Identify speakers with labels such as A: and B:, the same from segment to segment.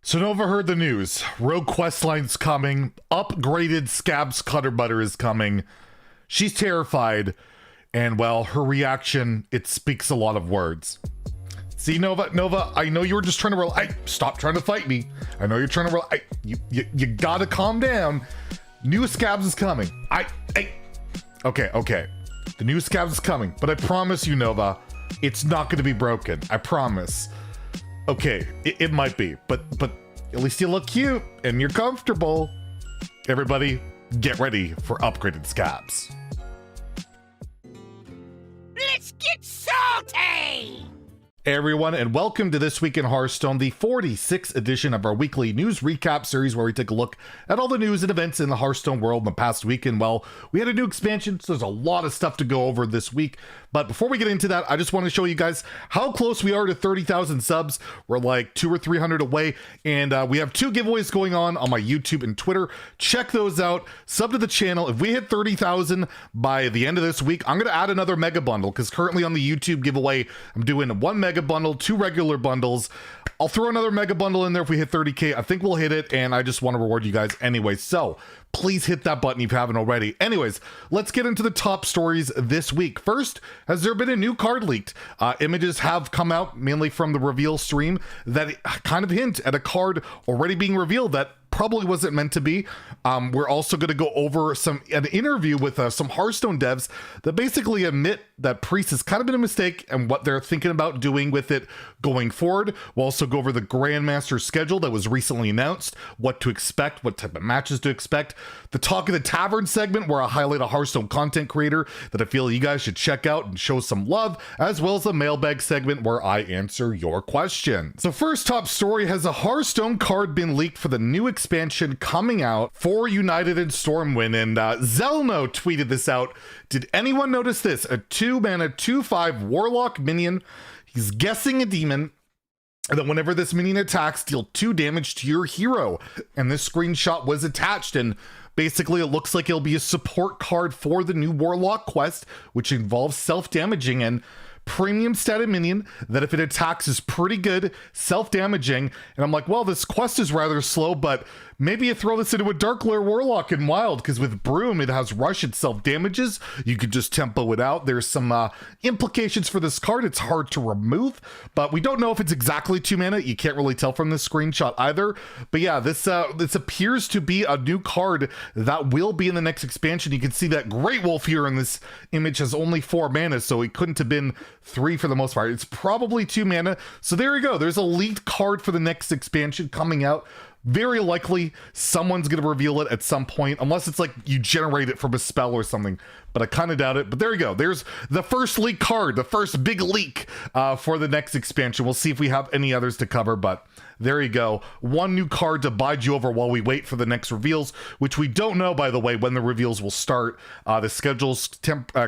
A: So Nova heard the news. Rogue Questline's coming. Upgraded Scab's Cutter Butter is coming. She's terrified. And well, her reaction, it speaks a lot of words. See, Nova, I know you were just trying to stop trying to fight me. I know you're trying to you gotta calm down. New Scabs is coming. Okay. The new Scabs is coming, but I promise you, Nova, it's not gonna be broken. I promise. Okay, it might be, but at least you look cute and you're comfortable. Everybody, get ready for upgraded Scabs.
B: Let's get salty!
A: Hey everyone, and welcome to This Week in Hearthstone, the 46th edition of our weekly news recap series where we take a look at all the news and events in the Hearthstone world in the past week. And well, we had a new expansion, so there's a lot of stuff to go over this week. But before we get into that, I just want to show you guys how close we are to 30,000 subs. We're like 200 or 300 away, and we have 2 giveaways going on my YouTube and Twitter. Check those out. Sub to the channel. If we hit 30,000 by the end of this week, I'm going to add another mega bundle, because currently on the YouTube giveaway, I'm doing 1 mega bundle, 2 regular bundles. I'll throw another mega bundle in there if we hit 30K. I think we'll hit it, and I just want to reward you guys anyway. So please hit that button if you haven't already. Anyways, let's get into the top stories this week. First, has there been a new card leaked? Images have come out, mainly from the reveal stream, that kind of hint at a card already being revealed that probably wasn't meant to be. We're also going to go over an interview with some Hearthstone devs that basically admit that Priest has kind of been a mistake and what they're thinking about doing with it going forward. We'll also go over the Grandmaster schedule that was recently announced, what to expect, what type of matches to expect. The Talk of the Tavern segment, where I highlight a Hearthstone content creator that I feel you guys should check out and show some love, as well as the Mailbag segment where I answer your questions. So first top story, has a Hearthstone card been leaked for the new expansion coming out for United and Stormwind? And Zelno tweeted this out. Did anyone notice this? A 2-mana 2/5 Warlock minion. He's guessing a demon, and then whenever this minion attacks, deal 2 damage to your hero. And this screenshot was attached, and basically it looks like it'll be a support card for the new Warlock quest, which involves self-damaging and premium status minion that if it attacks is pretty good, self-damaging. And I'm like, well, this quest is rather slow, but maybe you throw this into a Dark Lair Warlock in Wild, because with Broom, it has rush, it self-damages. You could just tempo it out. There's some implications for this card. It's hard to remove, but we don't know if it's exactly 2 mana. You can't really tell from this screenshot either. But yeah, this appears to be a new card that will be in the next expansion. You can see that Great Wolf here in this image has only 4 mana, so it couldn't have been 3 for the most part. It's probably 2 mana. So there you go. There's a leaked card for the next expansion coming out. Very likely someone's going to reveal it at some point, unless it's like you generate it from a spell or something, but I kind of doubt it. But there you go. There's the first leak card, the first big leak for the next expansion. We'll see if we have any others to cover, but there you go. 1 new card to bide you over while we wait for the next reveals, which we don't know, by the way, when the reveals will start. The schedule's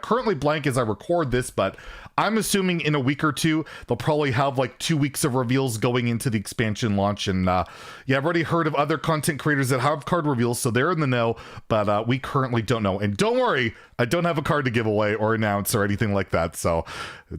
A: currently blank as I record this, but I'm assuming in a week or 2, they'll probably have like 2 weeks of reveals going into the expansion launch. And yeah, I've already heard of other content creators that have card reveals, so they're in the know, but we currently don't know. And don't worry, I don't have a card to give away or announce or anything like that, so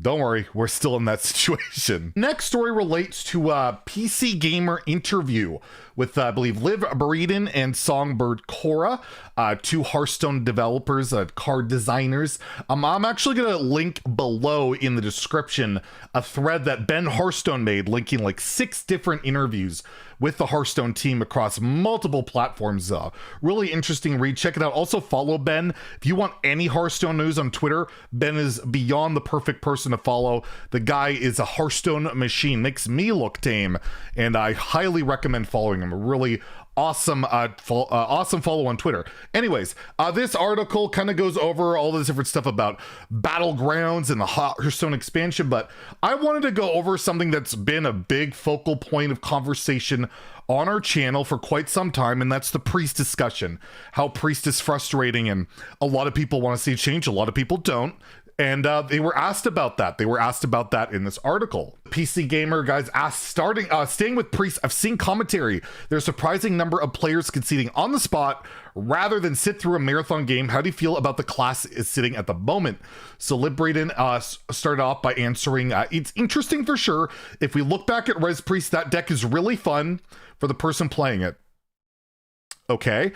A: don't worry, we're still in that situation. Next story relates to a PC Gamer interview with, I believe, Liv Breeden and Songbird Cora, 2 Hearthstone developers, card designers. I'm actually going to link below in the description a thread that Ben Hearthstone made, linking like 6 different interviews with the Hearthstone team across multiple platforms. Really interesting read. Check it out. Also follow Ben. If you want any Hearthstone news on Twitter, Ben is beyond the perfect person to follow. The guy is a Hearthstone machine, makes me look tame, and I highly recommend following him. A really awesome awesome follow on Twitter. Anyways, this article kind of goes over all this different stuff about battlegrounds and the Hearthstone expansion, but I wanted to go over something that's been a big focal point of conversation on our channel for quite some time, and that's the Priest discussion. How Priest is frustrating, and a lot of people want to see change, a lot of people don't. And they were asked about that. They were asked about that in this article. PC Gamer guys asked, staying with Priest, I've seen commentary. There's a surprising number of players conceding on the spot rather than sit through a marathon game. How do you feel about the class is sitting at the moment? So Liberaden started off by answering, it's interesting for sure. If we look back at Res Priest, that deck is really fun for the person playing it. Okay,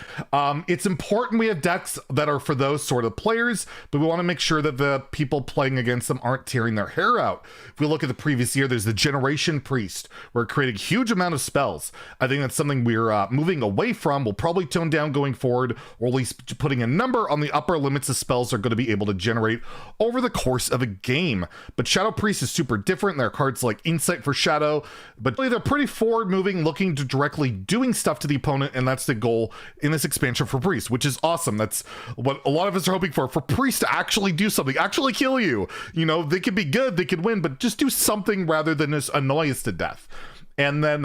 A: it's important we have decks that are for those sort of players, but we want to make sure that the people playing against them aren't tearing their hair out. If we look at the previous year, there's the Generation Priest, where it created a huge amount of spells. I think that's something we're moving away from. We'll probably tone down going forward, or at least putting a number on the upper limits of spells they're going to be able to generate over the course of a game. But Shadow Priest is super different. There are cards like Insight for Shadow, but they're pretty forward-moving, looking to directly doing stuff to the opponent, and that's the goal in this expansion for Priest, which is awesome. That's what a lot of us are hoping for Priest to actually do something, actually kill you. You know, they could be good, they could win, but just do something rather than just annoy us to death. And then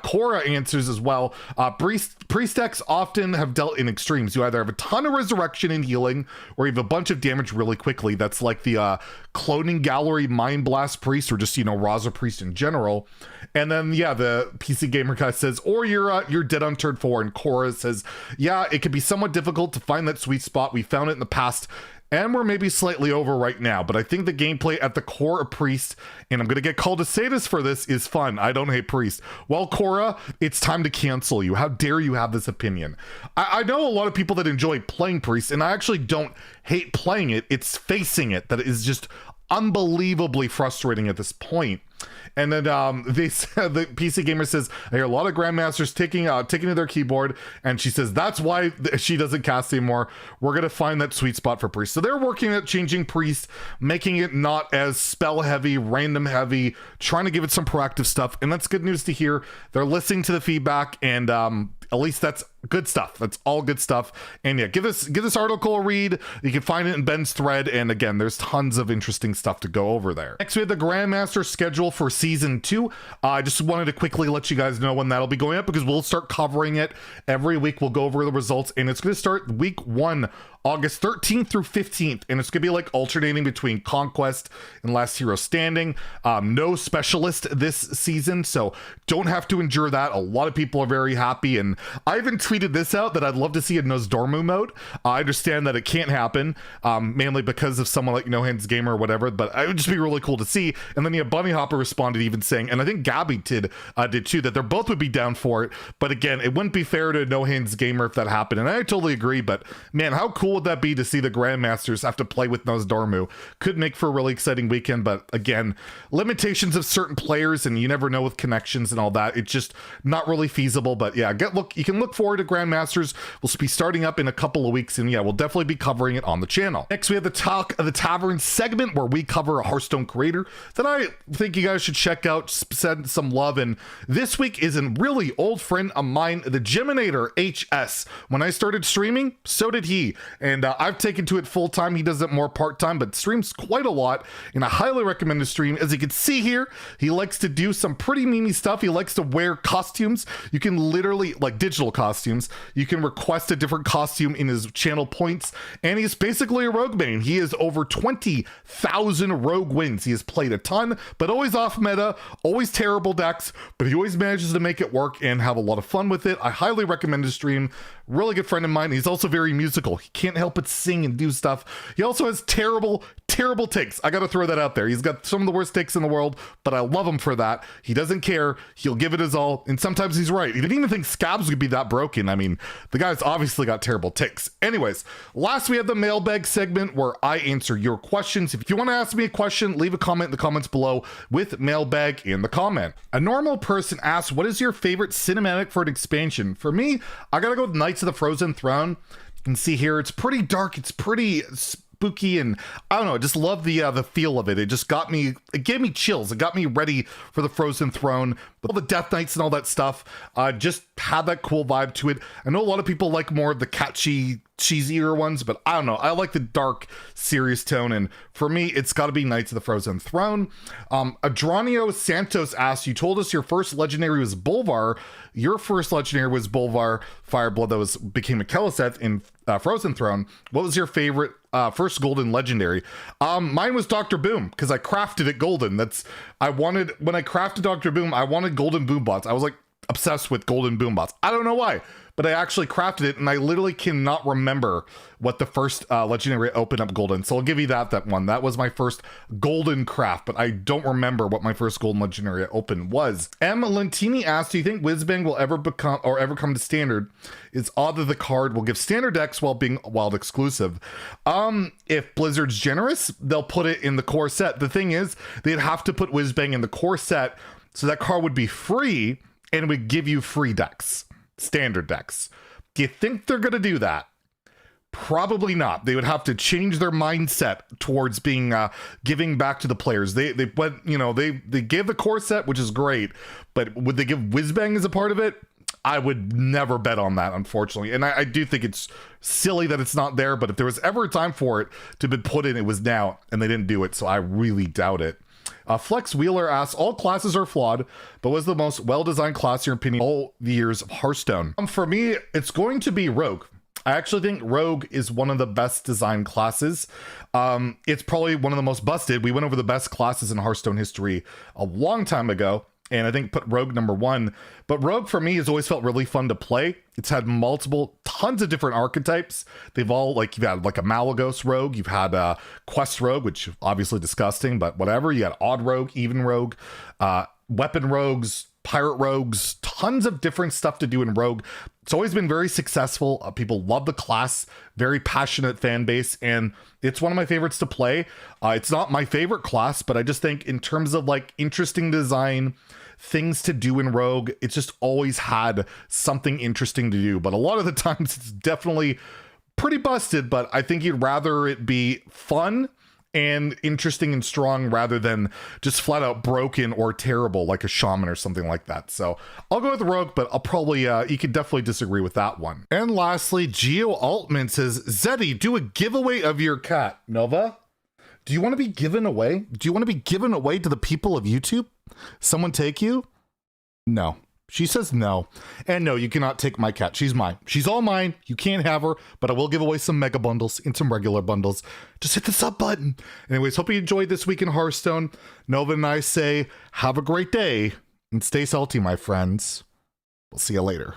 A: Cora answers as well. Priest decks often have dealt in extremes. You either have a ton of resurrection and healing, or you have a bunch of damage really quickly. That's like the Cloning Gallery Mind Blast Priest, or just, you know, Raza Priest in general. And then, yeah, the PC Gamer guy says, or you're dead on turn 4. And Cora says, yeah, it can be somewhat difficult to find that sweet spot. We found it in the past, and we're maybe slightly over right now, but I think the gameplay at the core of Priest, and I'm going to get called a sadist for this, is fun. I don't hate Priest. Well, Cora, it's time to cancel you. How dare you have this opinion? I know a lot of people that enjoy playing Priest, and I actually don't hate playing it. It's facing it that is just unbelievably frustrating at this point. And then they said, the PC Gamer says, I hear a lot of grandmasters taking to their keyboard, and she says that's why she doesn't cast anymore. We're gonna find that sweet spot for Priest. So they're working at changing Priest, making it not as spell heavy, random heavy, trying to give it some proactive stuff, and that's good news to hear. They're listening to the feedback, and at least that's good stuff. That's all good stuff. And yeah, give this article a read. You can find it in Ben's thread, and again, there's tons of interesting stuff to go over there. Next, we have the Grandmaster schedule for season 2. I just wanted to quickly let you guys know when that'll be going up, because we'll start covering it every week. We'll go over the results, and it's going to start week 1, August 13th through 15th, and it's gonna be like alternating between Conquest and Last Hero Standing. No specialist this season, so don't have to endure that. A lot of people are very happy, and I even tweeted this out that I'd love to see a Nosdormu mode. I understand that it can't happen, mainly because of someone like No Hands Gamer or whatever, but it would just be really cool to see. And then yeah, Bunny Hopper responded even saying, and I think Gabby did too, that they're both would be down for it, but again, it wouldn't be fair to No Hands Gamer if that happened, and I totally agree. But man, how cool would that be to see the Grandmasters have to play with Nosdormu? Could make for a really exciting weekend, but again, limitations of certain players, and you never know with connections and all that. It's just not really feasible. But yeah, you can look forward to Grandmasters. We'll be starting up in a couple of weeks, and yeah, we'll definitely be covering it on the channel. Next, we have the Talk of the Tavern segment, where we cover a Hearthstone creator that I think you guys should check out, send some love. And this week is a really old friend of mine, the Geminator HS. When I started streaming, so did he, and I've taken to it full time. He does it more part time, but streams quite a lot, and I highly recommend the stream. As you can see here, he likes to do some pretty memey stuff. He likes to wear costumes. You can literally, like digital costumes, you can request a different costume in his channel points, and he's basically a rogue main. He has over 20,000 rogue wins. He has played a ton, but always off meta, always terrible decks, but he always manages to make it work and have a lot of fun with it. I highly recommend his stream. Really good friend of mine. He's also very musical. He can't help but sing and do stuff. He also has terrible takes. I gotta throw that out there. He's got some of the worst takes in the world, but I love him for that. He doesn't care. He'll give it his all, and sometimes he's right. He didn't even think scabs would be that broken. I mean, the guy's obviously got terrible takes. Anyways, last we have the mailbag segment, where I answer your questions. If you want to ask me a question, leave a comment in the comments below with mailbag in the comment. A normal person asks, what is your favorite cinematic for an expansion? For me, I gotta go with Knights of the Frozen Throne. You can see here, it's pretty dark, it's pretty spooky, and I don't know, I just love the feel of it. It just got me, it gave me chills. It got me ready for the Frozen Throne, with all the Death Knights and all that stuff. Just had that cool vibe to it. I know a lot of people like more of the catchy cheesier ones, but I don't know. I like the dark, serious tone, and for me, it's got to be Knights of the Frozen Throne. Adronio Santos asks, you told us your first legendary was Bolvar. Your first legendary was Bolvar Fireblood that became a Keleseth in Frozen Throne. What was your favorite first golden legendary? Mine was Dr. Boom, because I crafted it golden. When I crafted Dr. Boom, I wanted golden boom bots. I was like obsessed with golden boom bots. I don't know why, but I actually crafted it, and I literally cannot remember what the first legendary opened up golden. So I'll give you that one. That was my first golden craft, but I don't remember what my first golden legendary open was. M. Lentini asked, do you think Whizbang will ever come to standard? It's odd that the card will give standard decks while being wild exclusive. If Blizzard's generous, they'll put it in the core set. The thing is, they'd have to put Whizbang in the core set, so that card would be free, and it would give you free decks. Standard decks. Do you think they're going to do that? Probably not. They would have to change their mindset towards being giving back to the players. They went, they gave the core set, which is great, but would they give Whizbang as a part of it? I would never bet on that, unfortunately. And I do think it's silly that it's not there, but if there was ever a time for it to be put in, it was now, and they didn't do it, so I really doubt it. Flex Wheeler asks, all classes are flawed, but was the most well-designed class, in your opinion, all the years of Hearthstone? For me, it's going to be Rogue. I actually think Rogue is one of the best designed classes. It's probably one of the most busted. We went over the best classes in Hearthstone history a long time ago, and I think put Rogue number 1. But Rogue for me has always felt really fun to play. It's had tons of different archetypes. They've all, you've had like a Malagos Rogue, you've had Quest Rogue, which obviously disgusting, but whatever. You had Odd Rogue, Even Rogue, Weapon Rogues, Pirate Rogues, tons of different stuff to do in Rogue. It's always been very successful. People love the class, very passionate fan base, and it's one of my favorites to play. It's not my favorite class, but I just think in terms of interesting design, things to do in Rogue, it's just always had something interesting to do. But a lot of the times it's definitely pretty busted, but I think you'd rather it be fun and interesting and strong rather than just flat out broken or terrible like a shaman or something like that. So I'll go with Rogue, but I'll probably, you could definitely disagree with that one. And lastly, Geo Altman says, Zeddy, do a giveaway of your cat. Nova, do you want to be given away? Do you want to be given away to the people of YouTube? Someone take you? No. She says no. And no, you cannot take my cat. She's mine. She's all mine. You can't have her, but I will give away some mega bundles and some regular bundles. Just hit the sub button. Anyways, hope you enjoyed this week in Hearthstone. Nova and I say, have a great day and stay salty, my friends. We'll see you later.